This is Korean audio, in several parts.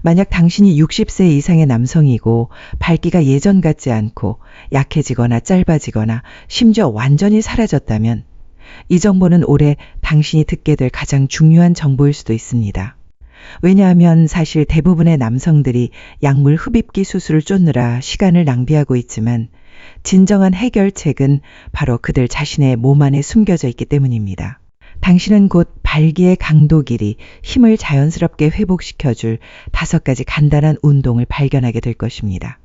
만약 당신이 60세 이상의 남성이고 발기가 예전 같지 않고 약해지거나 짧아지거나 심지어 완전히 사라졌다면 이 정보는 올해 당신이 듣게 될 가장 중요한 정보일 수도 있습니다. 왜냐하면 사실 대부분의 남성들이 약물 흡입기 수술을 쫓느라 시간을 낭비하고 있지만 진정한 해결책은 바로 그들 자신의 몸 안에 숨겨져 있기 때문입니다. 당신은 곧 발기의 강도 길이, 힘을 자연스럽게 회복시켜줄 5가지 간단한 운동을 발견하게 될 것입니다.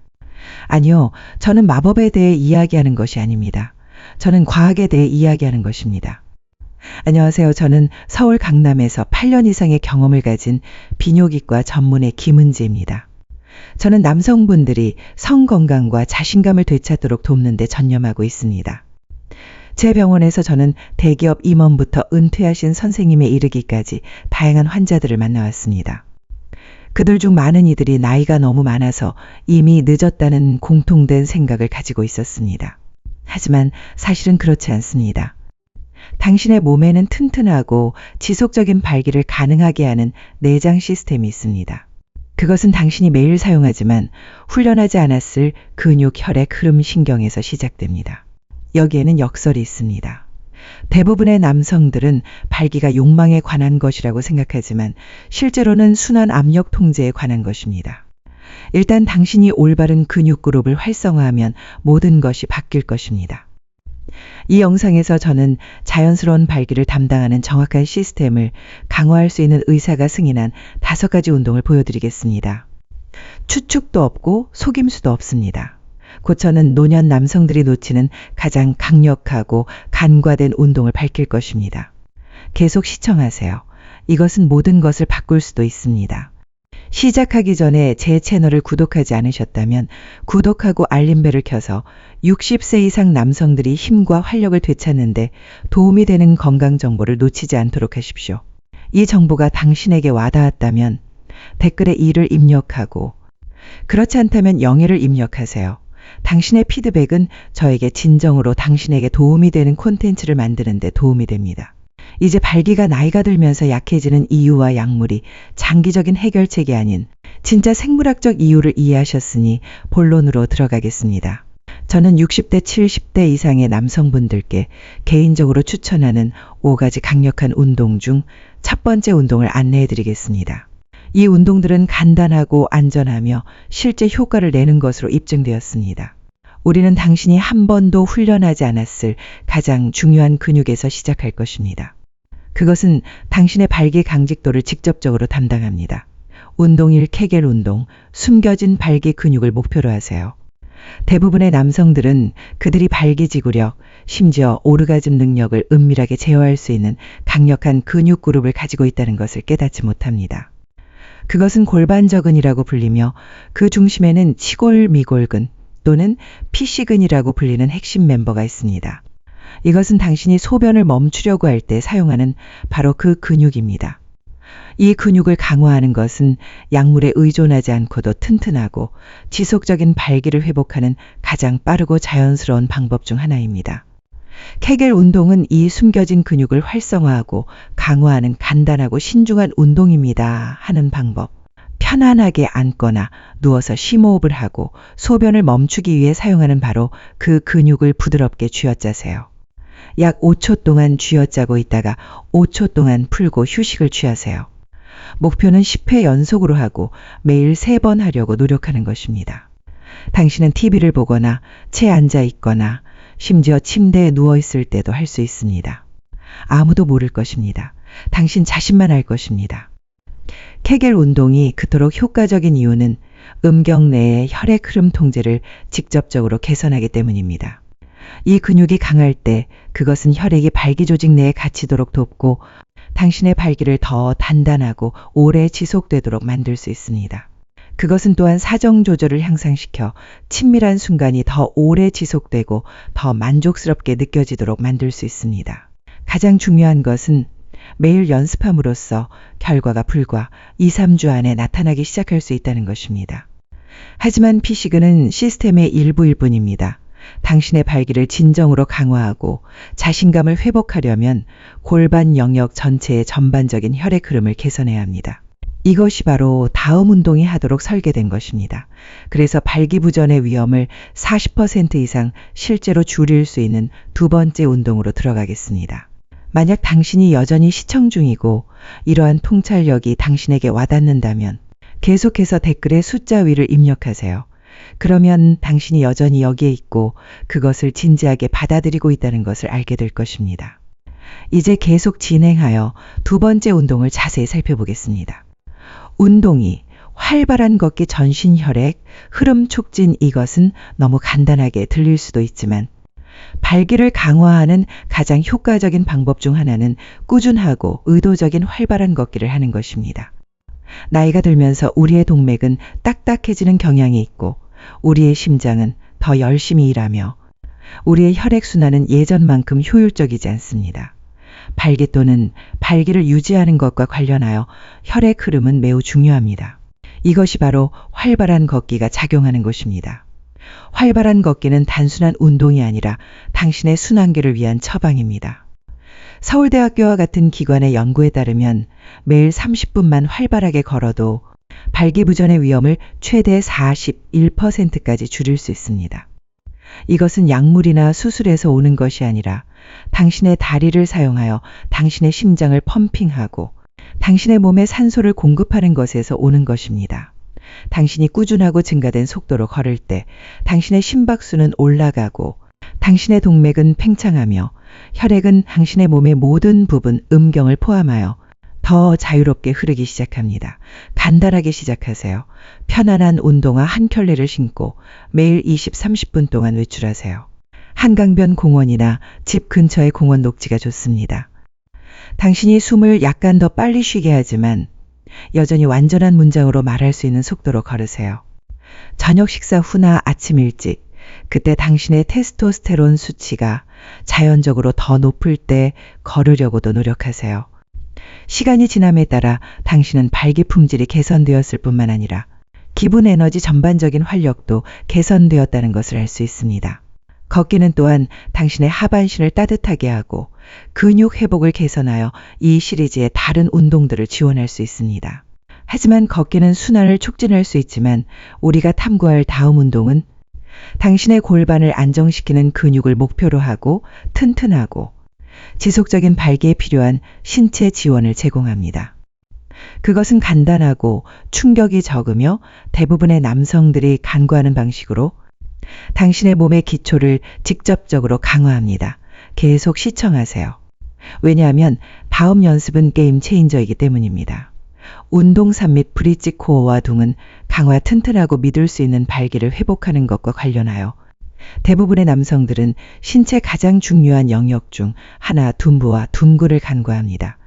아니요, 저는 마법에 대해 이야기하는 것이 아닙니다. 저는 과학에 대해 이야기하는 것입니다. 안녕하세요. 저는 서울 강남에서 8년 이상의 경험을 가진 비뇨기과 전문의 김은지입니다. 저는 남성분들이 성건강과 자신감을 되찾도록 돕는 데 전념하고 있습니다. 제 병원에서 저는 대기업 임원부터 은퇴하신 선생님에 이르기까지 다양한 환자들을 만나왔습니다. 그들 중 많은 이들이 나이가 너무 많아서 이미 늦었다는 공통된 생각을 가지고 있었습니다. 하지만 사실은 그렇지 않습니다. 당신의 몸에는 튼튼하고 지속적인 발기를 가능하게 하는 내장 시스템이 있습니다. 그것은 당신이 매일 사용하지만 훈련하지 않았을 근육, 혈액, 흐름, 신경에서 시작됩니다. 여기에는 역설이 있습니다. 대부분의 남성들은 발기가 욕망에 관한 것이라고 생각하지만 실제로는 순환 압력 통제에 관한 것입니다. 일단 당신이 올바른 근육 그룹을 활성화하면 모든 것이 바뀔 것입니다. 이 영상에서 저는 자연스러운 발기를 담당하는 정확한 시스템을 강화할 수 있는 의사가 승인한 5가지 운동을 보여드리겠습니다. 추측도 없고 속임수도 없습니다. 곧 저는 노년 남성들이 놓치는 가장 강력하고 간과된 운동을 밝힐 것입니다. 계속 시청하세요. 이것은 모든 것을 바꿀 수도 있습니다. 시작하기 전에 제 채널을 구독하지 않으셨다면 구독하고 알림벨을 켜서 60세 이상 남성들이 힘과 활력을 되찾는데 도움이 되는 건강 정보를 놓치지 않도록 하십시오. 이 정보가 당신에게 와닿았다면 댓글에 2를 입력하고 그렇지 않다면 0을 입력하세요. 당신의 피드백은 저에게 진정으로 당신에게 도움이 되는 콘텐츠를 만드는 데 도움이 됩니다. 이제 발기가 나이가 들면서 약해지는 이유와 약물이 장기적인 해결책이 아닌 진짜 생물학적 이유를 이해하셨으니 본론으로 들어가겠습니다. 저는 60대, 70대 이상의 남성분들께 개인적으로 추천하는 5가지 강력한 운동 중 첫 번째 운동을 안내해 드리겠습니다. 이 운동들은 간단하고 안전하며 실제 효과를 내는 것으로 입증되었습니다. 우리는 당신이 한 번도 훈련하지 않았을 가장 중요한 근육에서 시작할 것입니다. 그것은 당신의 발기 강직도를 직접적으로 담당합니다. 운동 1, 케겔 운동, 숨겨진 발기 근육을 목표로 하세요. 대부분의 남성들은 그들이 발기지구력, 심지어 오르가즘 능력을 은밀하게 제어할 수 있는 강력한 근육 그룹을 가지고 있다는 것을 깨닫지 못합니다. 그것은 골반저근이라고 불리며 그 중심에는 치골미골근 또는 피시근이라고 불리는 핵심 멤버가 있습니다. 이것은 당신이 소변을 멈추려고 할 때 사용하는 바로 그 근육입니다. 이 근육을 강화하는 것은 약물에 의존하지 않고도 튼튼하고 지속적인 발기를 회복하는 가장 빠르고 자연스러운 방법 중 하나입니다. 케겔 운동은 이 숨겨진 근육을 활성화하고 강화하는 간단하고 신중한 운동입니다 하는 방법. 편안하게 앉거나 누워서 심호흡을 하고 소변을 멈추기 위해 사용하는 바로 그 근육을 부드럽게 쥐어짜세요. 약 5초 동안 쥐어짜고 있다가 5초 동안 풀고 휴식을 취하세요. 목표는 10회 연속으로 하고 매일 3번 하려고 노력하는 것입니다. 당신은 TV를 보거나 채 앉아 있거나 심지어 침대에 누워 있을 때도 할 수 있습니다. 아무도 모를 것입니다. 당신 자신만 알 것입니다. 케겔 운동이 그토록 효과적인 이유는 음경 내의 혈액 흐름 통제를 직접적으로 개선하기 때문입니다. 이 근육이 강할 때 그것은 혈액이 발기 조직 내에 갇히도록 돕고 당신의 발기를 더 단단하고 오래 지속되도록 만들 수 있습니다. 그것은 또한 사정 조절을 향상시켜 친밀한 순간이 더 오래 지속되고 더 만족스럽게 느껴지도록 만들 수 있습니다. 가장 중요한 것은 매일 연습함으로써 결과가 불과 2, 3주 안에 나타나기 시작할 수 있다는 것입니다. 하지만 피시근은 시스템의 일부일 뿐입니다. 당신의 발기를 진정으로 강화하고 자신감을 회복하려면 골반 영역 전체의 전반적인 혈액 흐름을 개선해야 합니다. 이것이 바로 다음 운동이 하도록 설계된 것입니다. 그래서 발기부전의 위험을 40% 이상 실제로 줄일 수 있는 두 번째 운동으로 들어가겠습니다. 만약 당신이 여전히 시청 중이고 이러한 통찰력이 당신에게 와닿는다면 계속해서 댓글에 숫자 위를 입력하세요. 그러면 당신이 여전히 여기에 있고 그것을 진지하게 받아들이고 있다는 것을 알게 될 것입니다. 이제 계속 진행하여 두 번째 운동을 자세히 살펴보겠습니다. 운동이 활발한 걷기 전신 혈액, 흐름 촉진 이것은 너무 간단하게 들릴 수도 있지만 발기를 강화하는 가장 효과적인 방법 중 하나는 꾸준하고 의도적인 활발한 걷기를 하는 것입니다. 나이가 들면서 우리의 동맥은 딱딱해지는 경향이 있고 우리의 심장은 더 열심히 일하며 우리의 혈액순환은 예전만큼 효율적이지 않습니다. 발기 또는 발기를 유지하는 것과 관련하여 혈액 흐름은 매우 중요합니다. 이것이 바로 활발한 걷기가 작용하는 것입니다. 활발한 걷기는 단순한 운동이 아니라 당신의 순환계를 위한 처방입니다. 서울대학교와 같은 기관의 연구에 따르면 매일 30분만 활발하게 걸어도 발기부전의 위험을 최대 41%까지 줄일 수 있습니다. 이것은 약물이나 수술에서 오는 것이 아니라 당신의 다리를 사용하여 당신의 심장을 펌핑하고 당신의 몸에 산소를 공급하는 것에서 오는 것입니다. 당신이 꾸준하고 증가된 속도로 걸을 때 당신의 심박수는 올라가고 당신의 동맥은 팽창하며 혈액은 당신의 몸의 모든 부분 음경을 포함하여 더 자유롭게 흐르기 시작합니다. 간단하게 시작하세요. 편안한 운동화 한 켤레를 신고 매일 20, 30분 동안 외출하세요. 한강변 공원이나 집 근처의 공원 녹지가 좋습니다. 당신이 숨을 약간 더 빨리 쉬게 하지만 여전히 완전한 문장으로 말할 수 있는 속도로 걸으세요. 저녁 식사 후나 아침 일찍, 그때 당신의 테스토스테론 수치가 자연적으로 더 높을 때 걸으려고도 노력하세요. 시간이 지남에 따라 당신은 발기 품질이 개선되었을 뿐만 아니라 기분 에너지 전반적인 활력도 개선되었다는 것을 알 수 있습니다. 걷기는 또한 당신의 하반신을 따뜻하게 하고 근육 회복을 개선하여 이 시리즈의 다른 운동들을 지원할 수 있습니다. 하지만 걷기는 순환을 촉진할 수 있지만 우리가 탐구할 다음 운동은 당신의 골반을 안정시키는 근육을 목표로 하고 튼튼하고 지속적인 발기에 필요한 신체 지원을 제공합니다. 그것은 간단하고 충격이 적으며 대부분의 남성들이 간구하는 방식으로 당신의 몸의 기초를 직접적으로 강화합니다. 계속 시청하세요. 왜냐하면 다음 연습은 게임 체인저이기 때문입니다. 운동 3 및 브릿지 코어와 둥은 강화 튼튼하고 믿을 수 있는 발기를 회복하는 것과 관련하여 대부분의 남성들은 신체 가장 중요한 영역 중 하나 둔부와 둔구를 간구합니다.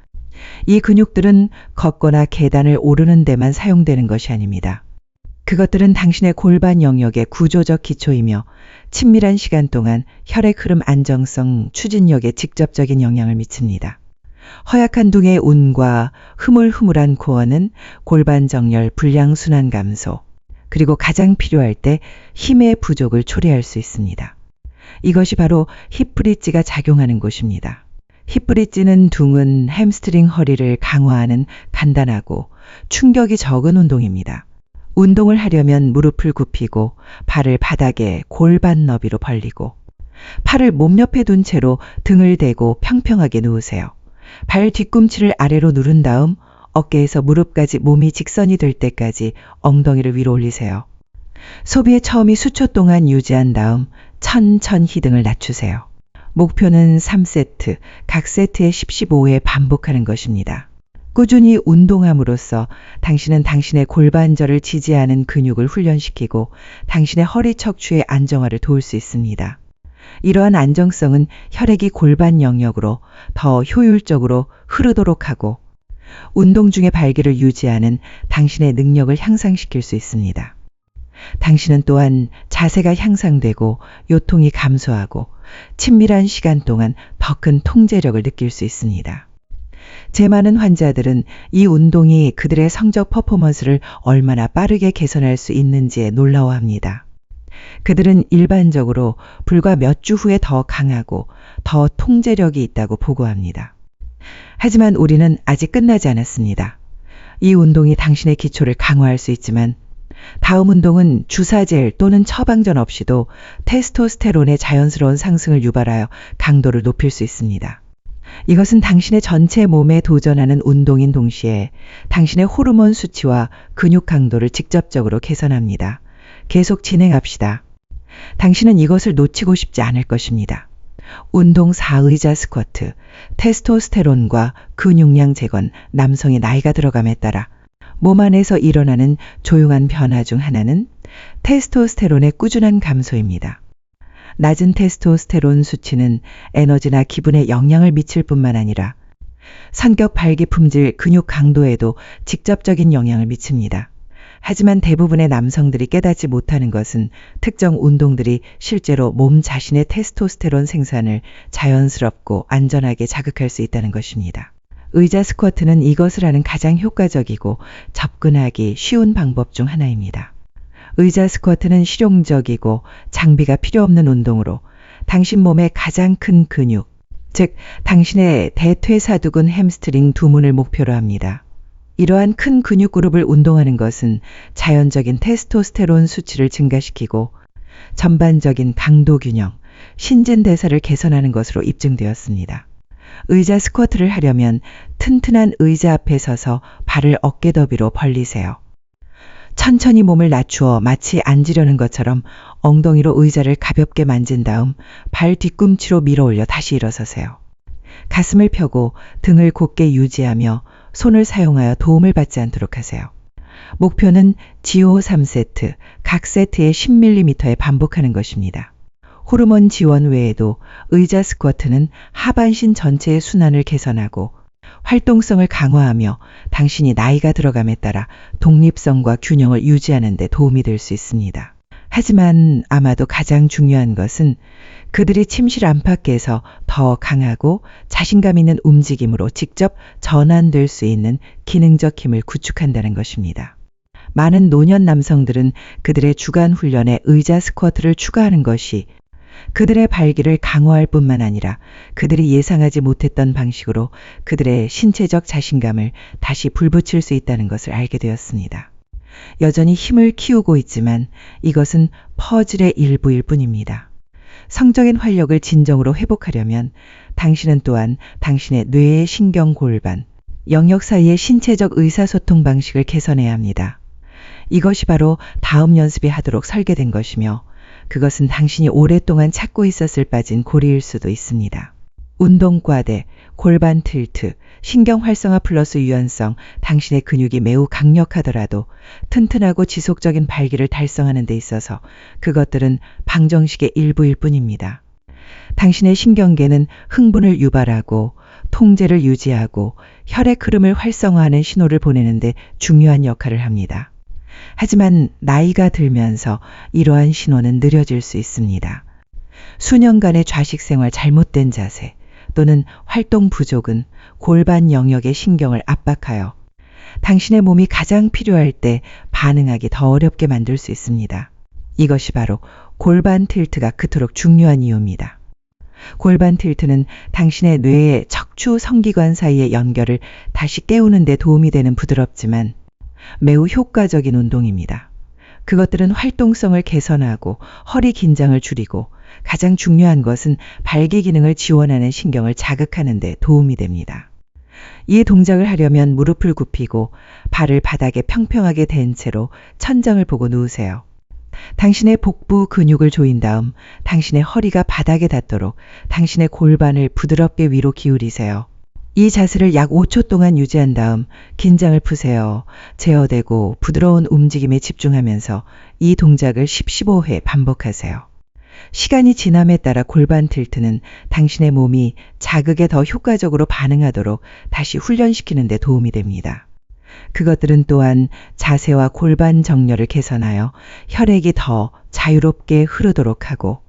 이 근육들은 걷거나 계단을 오르는 데만 사용되는 것이 아닙니다. 그것들은 당신의 골반 영역의 구조적 기초이며 친밀한 시간 동안 혈액 흐름 안정성, 추진력에 직접적인 영향을 미칩니다. 허약한 둥의 운과 흐물흐물한 코어는 골반 정렬, 불량 순환 감소, 그리고 가장 필요할 때 힘의 부족을 초래할 수 있습니다. 이것이 바로 힙브릿지가 작용하는 곳입니다. 힙브릿지는 둥은 햄스트링 허리를 강화하는 간단하고 충격이 적은 운동입니다. 운동을 하려면 무릎을 굽히고 발을 바닥에 골반 너비로 벌리고 팔을 몸 옆에 둔 채로 등을 대고 평평하게 누우세요. 발 뒤꿈치를 아래로 누른 다음 어깨에서 무릎까지 몸이 직선이 될 때까지 엉덩이를 위로 올리세요. 소비의 처음이 수초 동안 유지한 다음 천천히 등을 낮추세요. 목표는 3세트, 각 세트에 15회 반복하는 것입니다. 꾸준히 운동함으로써 당신은 당신의 골반절을 지지하는 근육을 훈련시키고 당신의 허리 척추의 안정화를 도울 수 있습니다. 이러한 안정성은 혈액이 골반 영역으로 더 효율적으로 흐르도록 하고 운동 중의 발기를 유지하는 당신의 능력을 향상시킬 수 있습니다. 당신은 또한 자세가 향상되고 요통이 감소하고 친밀한 시간 동안 더 큰 통제력을 느낄 수 있습니다. 제 많은 환자들은 이 운동이 그들의 성적 퍼포먼스를 얼마나 빠르게 개선할 수 있는지에 놀라워합니다. 그들은 일반적으로 불과 몇 주 후에 더 강하고 더 통제력이 있다고 보고합니다. 하지만 우리는 아직 끝나지 않았습니다. 이 운동이 당신의 기초를 강화할 수 있지만 다음 운동은 주사젤 또는 처방전 없이도 테스토스테론의 자연스러운 상승을 유발하여 강도를 높일 수 있습니다. 이것은 당신의 전체 몸에 도전하는 운동인 동시에 당신의 호르몬 수치와 근육 강도를 직접적으로 개선합니다. 계속 진행합시다. 당신은 이것을 놓치고 싶지 않을 것입니다. 운동 4 의자 스쿼트, 테스토스테론과 근육량 재건, 남성의 나이가 들어감에 따라 몸 안에서 일어나는 조용한 변화 중 하나는 테스토스테론의 꾸준한 감소입니다. 낮은 테스토스테론 수치는 에너지나 기분에 영향을 미칠 뿐만 아니라 성격 발기 품질, 근육 강도에도 직접적인 영향을 미칩니다. 하지만 대부분의 남성들이 깨닫지 못하는 것은 특정 운동들이 실제로 몸 자신의 테스토스테론 생산을 자연스럽고 안전하게 자극할 수 있다는 것입니다. 의자 스쿼트는 이것을 하는 가장 효과적이고 접근하기 쉬운 방법 중 하나입니다. 의자 스쿼트는 실용적이고 장비가 필요 없는 운동으로 당신 몸의 가장 큰 근육, 즉 당신의 대퇴사두근 햄스트링 두문을 목표로 합니다. 이러한 큰 근육 그룹을 운동하는 것은 자연적인 테스토스테론 수치를 증가시키고 전반적인 강도 균형, 신진대사를 개선하는 것으로 입증되었습니다. 의자 스쿼트를 하려면 튼튼한 의자 앞에 서서 발을 어깨 너비로 벌리세요. 천천히 몸을 낮추어 마치 앉으려는 것처럼 엉덩이로 의자를 가볍게 만진 다음 발 뒤꿈치로 밀어 올려 다시 일어서세요. 가슴을 펴고 등을 곧게 유지하며 손을 사용하여 도움을 받지 않도록 하세요. 목표는 지호 3세트, 각 세트에 10mm에 반복하는 것입니다. 호르몬 지원 외에도 의자 스쿼트는 하반신 전체의 순환을 개선하고 활동성을 강화하며 당신이 나이가 들어감에 따라 독립성과 균형을 유지하는 데 도움이 될 수 있습니다. 하지만 아마도 가장 중요한 것은 그들이 침실 안팎에서 더 강하고 자신감 있는 움직임으로 직접 전환될 수 있는 기능적 힘을 구축한다는 것입니다. 많은 노년 남성들은 그들의 주간 훈련에 의자 스쿼트를 추가하는 것이 그들의 발기를 강화할 뿐만 아니라 그들이 예상하지 못했던 방식으로 그들의 신체적 자신감을 다시 불붙일 수 있다는 것을 알게 되었습니다. 여전히 힘을 키우고 있지만 이것은 퍼즐의 일부일 뿐입니다. 성적인 활력을 진정으로 회복하려면 당신은 또한 당신의 뇌의 신경 골반, 영역 사이의 신체적 의사소통 방식을 개선해야 합니다. 이것이 바로 다음 연습이 하도록 설계된 것이며 그것은 당신이 오랫동안 찾고 있었을 빠진 고리일 수도 있습니다. 운동과대, 골반 틸트, 신경 활성화 플러스 유연성, 당신의 근육이 매우 강력하더라도 튼튼하고 지속적인 발기를 달성하는 데 있어서 그것들은 방정식의 일부일 뿐입니다. 당신의 신경계는 흥분을 유발하고 통제를 유지하고 혈액 흐름을 활성화하는 신호를 보내는 데 중요한 역할을 합니다. 하지만 나이가 들면서 이러한 신호는 느려질 수 있습니다. 수년간의 좌식 생활, 잘못된 자세 또는 활동 부족은 골반 영역의 신경을 압박하여 당신의 몸이 가장 필요할 때 반응하기 더 어렵게 만들 수 있습니다. 이것이 바로 골반 틸트가 그토록 중요한 이유입니다. 골반 틸트는 당신의 뇌의 척추 성기관 사이의 연결을 다시 깨우는 데 도움이 되는 부드럽지만 매우 효과적인 운동입니다. 그것들은 활동성을 개선하고 허리 긴장을 줄이고 가장 중요한 것은 발기 기능을 지원하는 신경을 자극하는 데 도움이 됩니다. 이 동작을 하려면 무릎을 굽히고 발을 바닥에 평평하게 댄 채로 천장을 보고 누우세요. 당신의 복부 근육을 조인 다음 당신의 허리가 바닥에 닿도록 당신의 골반을 부드럽게 위로 기울이세요. 이 자세를 약 5초 동안 유지한 다음 긴장을 푸세요. 제어되고 부드러운 움직임에 집중하면서 이 동작을 10, 15회 반복하세요. 시간이 지남에 따라 골반 틸트는 당신의 몸이 자극에 더 효과적으로 반응하도록 다시 훈련시키는 데 도움이 됩니다. 그것들은 또한 자세와 골반 정렬을 개선하여 혈액이 더 자유롭게 흐르도록 하고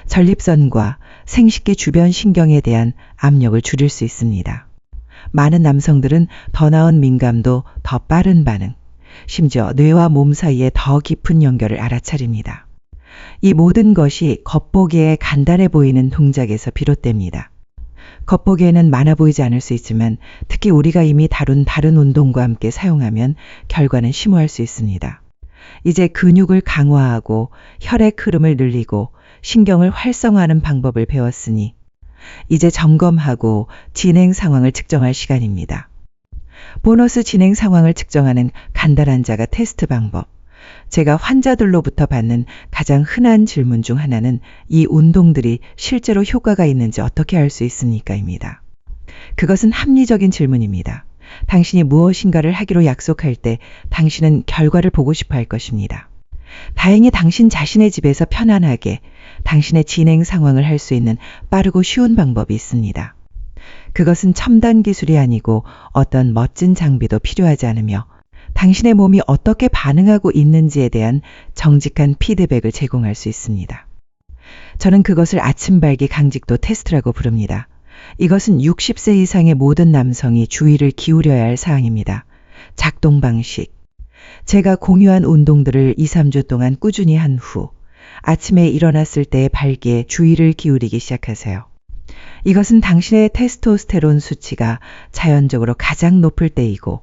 전립선과 생식기 주변 신경에 대한 압력을 줄일 수 있습니다. 많은 남성들은 더 나은 민감도, 더 빠른 반응, 심지어 뇌와 몸 사이의 더 깊은 연결을 알아차립니다. 이 모든 것이 겉보기에 간단해 보이는 동작에서 비롯됩니다. 겉보기에는 많아 보이지 않을 수 있지만 특히 우리가 이미 다룬 다른 운동과 함께 사용하면 결과는 심오할 수 있습니다. 이제 근육을 강화하고 혈액 흐름을 늘리고 신경을 활성화하는 방법을 배웠으니 이제 점검하고 진행 상황을 측정할 시간입니다. 보너스 진행 상황을 측정하는 간단한 자가 테스트 방법. 제가 환자들로부터 받는 가장 흔한 질문 중 하나는 이 운동들이 실제로 효과가 있는지 어떻게 알 수 있습니까?입니다. 그것은 합리적인 질문입니다. 당신이 무엇인가를 하기로 약속할 때 당신은 결과를 보고 싶어 할 것입니다. 다행히 당신 자신의 집에서 편안하게 당신의 진행 상황을 할 수 있는 빠르고 쉬운 방법이 있습니다. 그것은 첨단 기술이 아니고 어떤 멋진 장비도 필요하지 않으며 당신의 몸이 어떻게 반응하고 있는지에 대한 정직한 피드백을 제공할 수 있습니다. 저는 그것을 아침발기 강직도 테스트라고 부릅니다. 이것은 60세 이상의 모든 남성이 주의를 기울여야 할 사항입니다. 작동 방식. 제가 공유한 운동들을 2, 3주 동안 꾸준히 한 후 아침에 일어났을 때의 발기에 주의를 기울이기 시작하세요. 이것은 당신의 테스토스테론 수치가 자연적으로 가장 높을 때이고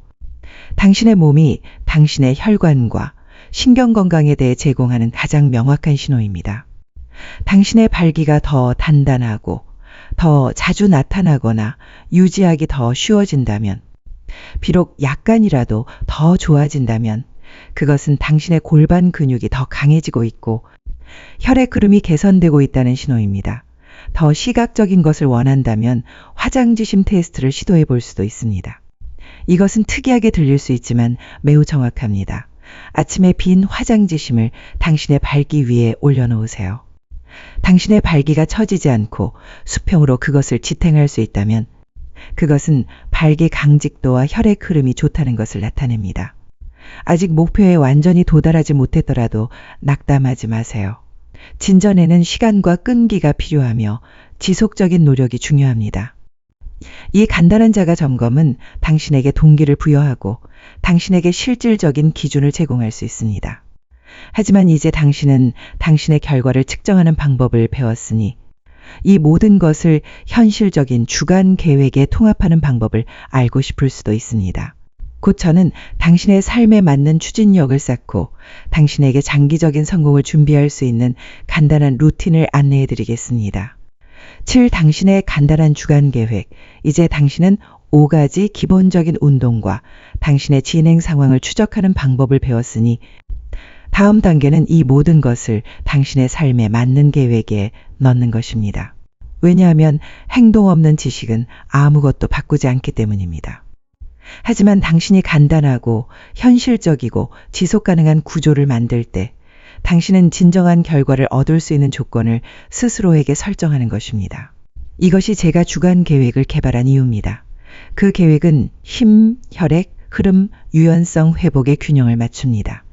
당신의 몸이 당신의 혈관과 신경 건강에 대해 제공하는 가장 명확한 신호입니다. 당신의 발기가 더 단단하고 더 자주 나타나거나 유지하기 더 쉬워진다면, 비록 약간이라도 더 좋아진다면 그것은 당신의 골반 근육이 더 강해지고 있고 혈액 흐름이 개선되고 있다는 신호입니다. 더 시각적인 것을 원한다면 화장지심 테스트를 시도해 볼 수도 있습니다. 이것은 특이하게 들릴 수 있지만 매우 정확합니다. 아침에 빈 화장지심을 당신의 발기 위에 올려놓으세요. 당신의 발기가 처지지 않고 수평으로 그것을 지탱할 수 있다면 그것은 발기 강직도와 혈액 흐름이 좋다는 것을 나타냅니다. 아직 목표에 완전히 도달하지 못했더라도 낙담하지 마세요. 진전에는 시간과 끈기가 필요하며 지속적인 노력이 중요합니다. 이 간단한 자가 점검은 당신에게 동기를 부여하고 당신에게 실질적인 기준을 제공할 수 있습니다. 하지만 이제 당신은 당신의 결과를 측정하는 방법을 배웠으니 이 모든 것을 현실적인 주간 계획에 통합하는 방법을 알고 싶을 수도 있습니다. 곧 저는 당신의 삶에 맞는 추진력을 쌓고 당신에게 장기적인 성공을 준비할 수 있는 간단한 루틴을 안내해 드리겠습니다. 7. 당신의 간단한 주간 계획. 이제 당신은 5가지 기본적인 운동과 당신의 진행 상황을 추적하는 방법을 배웠으니 다음 단계는 이 모든 것을 당신의 삶에 맞는 계획에 넣는 것입니다. 왜냐하면 행동 없는 지식은 아무것도 바꾸지 않기 때문입니다. 하지만 당신이 간단하고 현실적이고 지속 가능한 구조를 만들 때 당신은 진정한 결과를 얻을 수 있는 조건을 스스로에게 설정하는 것입니다. 이것이 제가 주간 계획을 개발한 이유입니다. 그 계획은 힘, 혈액, 흐름, 유연성 회복의 균형을 맞춥니다.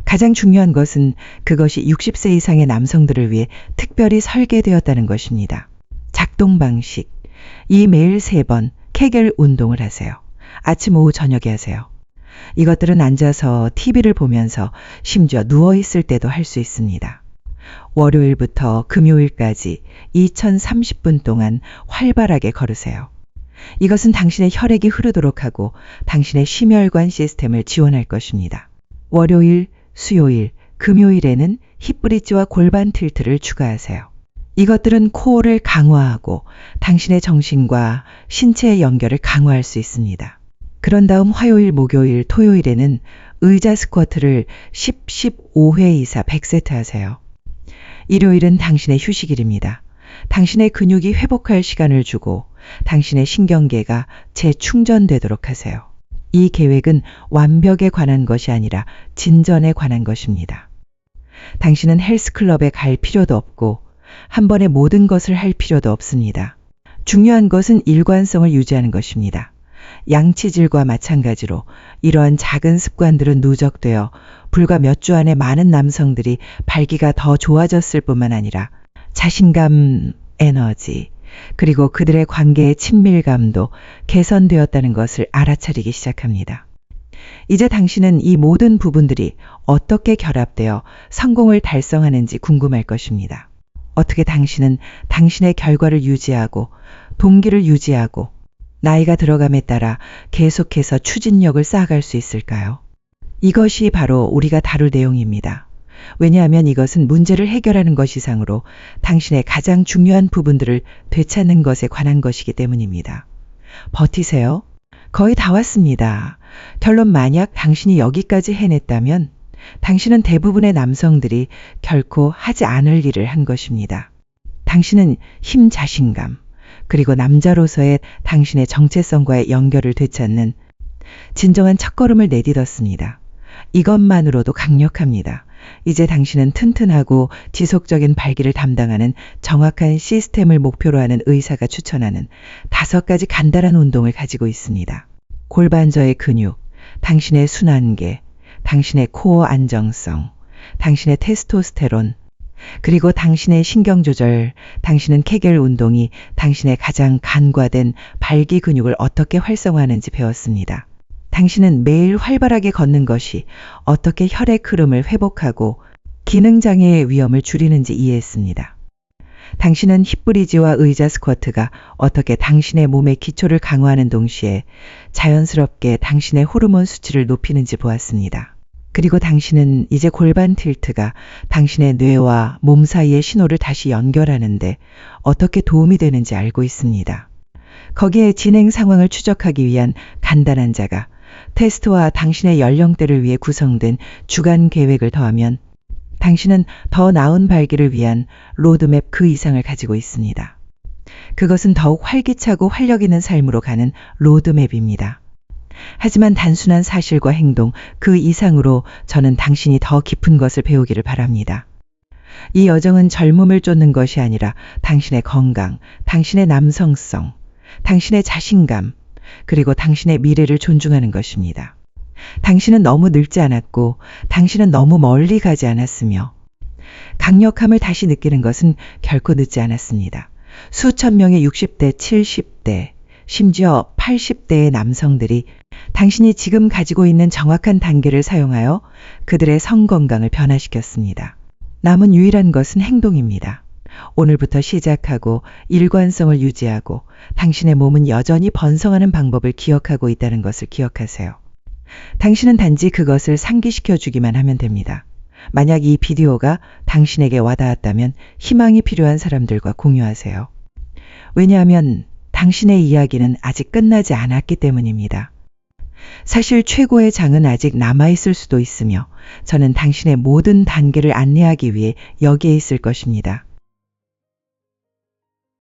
가장 중요한 것은 그것이 60세 이상의 남성들을 위해 특별히 설계되었다는 것입니다. 작동 방식. 이 매일 3번 케겔 운동을 하세요. 아침, 오후, 저녁에 하세요. 이것들은 앉아서 TV를 보면서 심지어 누워있을 때도 할 수 있습니다. 월요일부터 금요일까지 2030분 동안 활발하게 걸으세요. 이것은 당신의 혈액이 흐르도록 하고 당신의 심혈관 시스템을 지원할 것입니다. 월요일, 수요일, 금요일에는 힙브릿지와 골반 틸트를 추가하세요. 이것들은 코어를 강화하고 당신의 정신과 신체의 연결을 강화할 수 있습니다. 그런 다음 화요일, 목요일, 토요일에는 의자 스쿼트를 10, 15회 이상 100세트 하세요. 일요일은 당신의 휴식일입니다. 당신의 근육이 회복할 시간을 주고 당신의 신경계가 재충전되도록 하세요. 이 계획은 완벽에 관한 것이 아니라 진전에 관한 것입니다. 당신은 헬스클럽에 갈 필요도 없고 한 번에 모든 것을 할 필요도 없습니다. 중요한 것은 일관성을 유지하는 것입니다. 양치질과 마찬가지로 이러한 작은 습관들은 누적되어 불과 몇 주 안에 많은 남성들이 발기가 더 좋아졌을 뿐만 아니라 자신감, 에너지, 그리고 그들의 관계의 친밀감도 개선되었다는 것을 알아차리기 시작합니다. 이제 당신은 이 모든 부분들이 어떻게 결합되어 성공을 달성하는지 궁금할 것입니다. 어떻게 당신은 당신의 결과를 유지하고 동기를 유지하고 나이가 들어감에 따라 계속해서 추진력을 쌓아갈 수 있을까요? 이것이 바로 우리가 다룰 내용입니다. 왜냐하면 이것은 문제를 해결하는 것 이상으로 당신의 가장 중요한 부분들을 되찾는 것에 관한 것이기 때문입니다. 버티세요. 거의 다 왔습니다. 결론, 만약 당신이 여기까지 해냈다면 당신은 대부분의 남성들이 결코 하지 않을 일을 한 것입니다. 당신은 힘, 자신감, 그리고 남자로서의 당신의 정체성과의 연결을 되찾는 진정한 첫걸음을 내딛었습니다. 이것만으로도 강력합니다. 이제 당신은 튼튼하고 지속적인 발기를 담당하는 정확한 시스템을 목표로 하는 의사가 추천하는 5가지 간단한 운동을 가지고 있습니다. 골반저의 근육, 당신의 순환계, 당신의 코어 안정성, 당신의 테스토스테론, 그리고 당신의 신경조절, 당신은 케겔 운동이 당신의 가장 간과된 발기 근육을 어떻게 활성화하는지 배웠습니다. 당신은 매일 활발하게 걷는 것이 어떻게 혈액 흐름을 회복하고 기능장애의 위험을 줄이는지 이해했습니다. 당신은 힙브리지와 의자 스쿼트가 어떻게 당신의 몸의 기초를 강화하는 동시에 자연스럽게 당신의 호르몬 수치를 높이는지 보았습니다. 그리고 당신은 이제 골반 틸트가 당신의 뇌와 몸 사이의 신호를 다시 연결하는데 어떻게 도움이 되는지 알고 있습니다. 거기에 진행 상황을 추적하기 위한 간단한 자가 테스트와 당신의 연령대를 위해 구성된 주간 계획을 더하면 당신은 더 나은 발기를 위한 로드맵 그 이상을 가지고 있습니다. 그것은 더욱 활기차고 활력 있는 삶으로 가는 로드맵입니다. 하지만 단순한 사실과 행동 그 이상으로 저는 당신이 더 깊은 것을 배우기를 바랍니다. 이 여정은 젊음을 쫓는 것이 아니라 당신의 건강, 당신의 남성성, 당신의 자신감, 그리고 당신의 미래를 존중하는 것입니다. 당신은 너무 늙지 않았고 당신은 너무 멀리 가지 않았으며 강력함을 다시 느끼는 것은 결코 늦지 않았습니다. 수천 명의 60대, 70대, 심지어 80대의 남성들이 당신이 지금 가지고 있는 정확한 단계를 사용하여 그들의 성건강을 변화시켰습니다. 남은 유일한 것은 행동입니다. 오늘부터 시작하고 일관성을 유지하고 당신의 몸은 여전히 번성하는 방법을 기억하고 있다는 것을 기억하세요. 당신은 단지 그것을 상기시켜 주기만 하면 됩니다. 만약 이 비디오가 당신에게 와닿았다면 희망이 필요한 사람들과 공유하세요. 왜냐하면 당신의 이야기는 아직 끝나지 않았기 때문입니다. 사실 최고의 장은 아직 남아있을 수도 있으며 저는 당신의 모든 단계를 안내하기 위해 여기에 있을 것입니다.